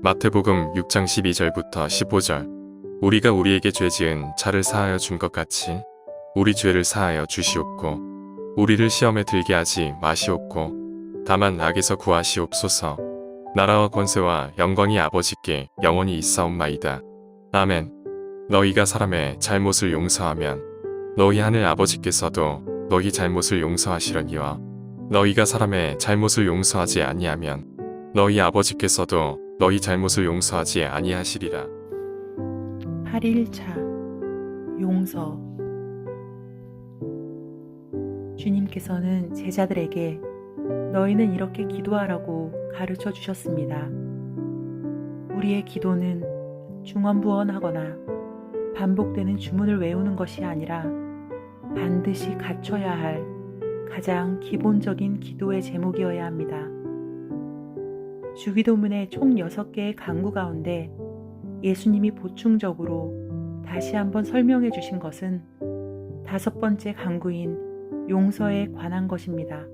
마태복음 6장 12절부터 15절. 우리가 우리에게 죄 지은 자를 사하여 준 것 같이 우리 죄를 사하여 주시옵고 우리를 시험에 들게 하지 마시옵고 다만 악에서 구하시옵소서. 나라와 권세와 영광이 아버지께 영원히 있사옵나이다. 아멘. 너희가 사람의 잘못을 용서하면 너희 하늘 아버지께서도 너희 잘못을 용서하시려니와 너희가 사람의 잘못을 용서하지 아니하면 너희 아버지께서도 너희 잘못을 용서하지 아니하시리라. 8일차 용서. 주님께서는 제자들에게 너희는 이렇게 기도하라고 가르쳐 주셨습니다. 우리의 기도는 중언부언하거나 반복되는 주문을 외우는 것이 아니라 반드시 갖춰야 할 가장 기본적인 기도의 제목이어야 합니다. 주기도문의 총 6개의 강구 가운데 예수님이 보충적으로 다시 한번 설명해 주신 것은 5번째 강구인 용서에 관한 것입니다.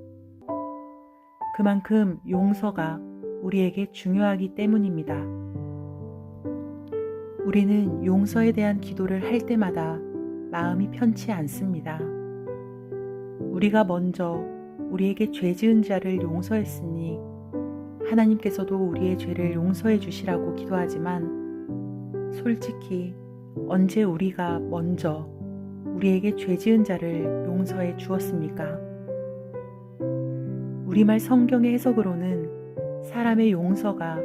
그만큼 용서가 우리에게 중요하기 때문입니다. 우리는 용서에 대한 기도를 할 때마다 마음이 편치 않습니다. 우리가 먼저 우리에게 죄 지은 자를 용서했으니 하나님께서도 우리의 죄를 용서해 주시라고 기도하지만 솔직히 언제 우리가 먼저 우리에게 죄 지은 자를 용서해 주었습니까? 우리말 성경의 해석으로는 사람의 용서가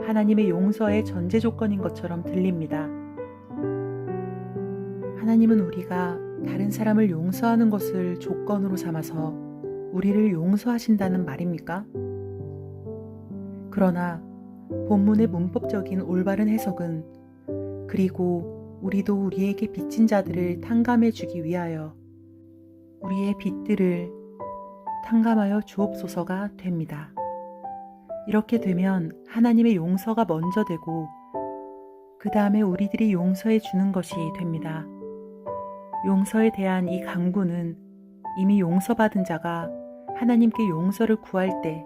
하나님의 용서의 전제 조건인 것처럼 들립니다. 하나님은 우리가 다른 사람을 용서하는 것을 조건으로 삼아서 우리를 용서하신다는 말입니까? 그러나 본문의 문법적인 올바른 해석은 그리고 우리도 우리에게 빚진 자들을 탕감해 주기 위하여 우리의 빚들을 탕감하여 주옵소서가 됩니다. 이렇게 되면 하나님의 용서가 먼저 되고 그 다음에 우리들이 용서해 주는 것이 됩니다. 용서에 대한 이 강구는 이미 용서받은 자가 하나님께 용서를 구할 때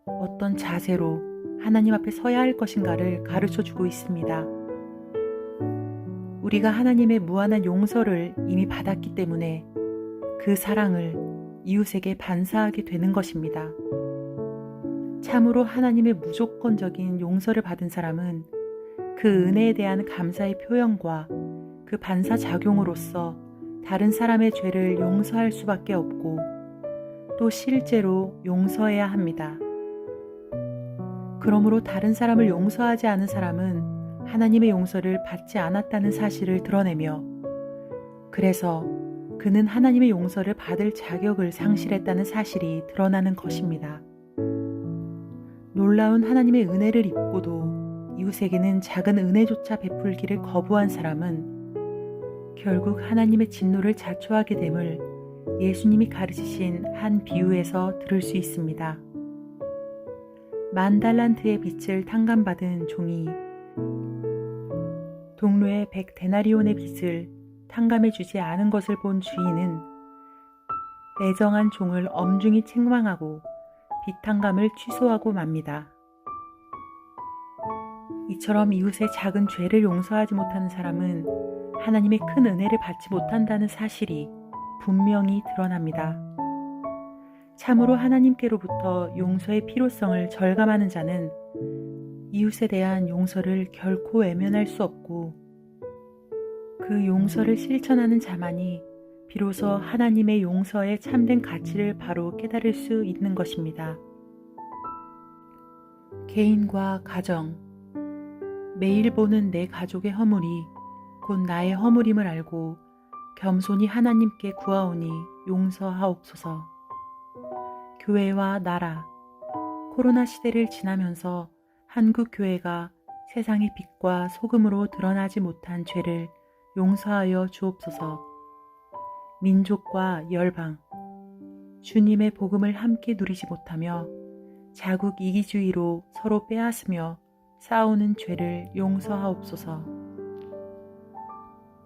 어떤 자세로 하나님 앞에 서야 할 것인가를 가르쳐주고 있습니다. 우리가 하나님의 무한한 용서를 이미 받았기 때문에 그 사랑을 이웃에게 반사하게 되는 것입니다. 참으로 하나님의 무조건적인 용서를 받은 사람은 그 은혜에 대한 감사의 표현과 그 반사작용으로서 다른 사람의 죄를 용서할 수밖에 없고 또 실제로 용서해야 합니다. 그러므로 다른 사람을 용서하지 않은 사람은 하나님의 용서를 받지 않았다는 사실을 드러내며 그래서 그는 하나님의 용서를 받을 자격을 상실했다는 사실이 드러나는 것입니다. 놀라운 하나님의 은혜를 입고도 이웃에게는 작은 은혜조차 베풀기를 거부한 사람은 결국 하나님의 진노를 자초하게 됨을 예수님이 가르치신 한 비유에서 들을 수 있습니다. 10,000달란트의 빚을 탕감받은 종이 동료의 100데나리온의 빚을 탕감해 주지 않은 것을 본 주인은 매정한 종을 엄중히 책망하고 빚 탕감을 취소하고 맙니다. 이처럼 이웃의 작은 죄를 용서하지 못하는 사람은 하나님의 큰 은혜를 받지 못한다는 사실이 분명히 드러납니다. 참으로 하나님께로부터 용서의 필요성을 절감하는 자는 이웃에 대한 용서를 결코 외면할 수 없고 그 용서를 실천하는 자만이 비로소 하나님의 용서의 참된 가치를 바로 깨달을 수 있는 것입니다. 개인과 가정, 매일 보는 내 가족의 허물이 곧 나의 허물임을 알고 겸손히 하나님께 구하오니 용서하옵소서. 교회와 나라, 코로나 시대를 지나면서 한국 교회가 세상의 빛과 소금으로 드러나지 못한 죄를 용서하여 주옵소서. 민족과 열방, 주님의 복음을 함께 누리지 못하며 자국 이기주의로 서로 빼앗으며 싸우는 죄를 용서하옵소서.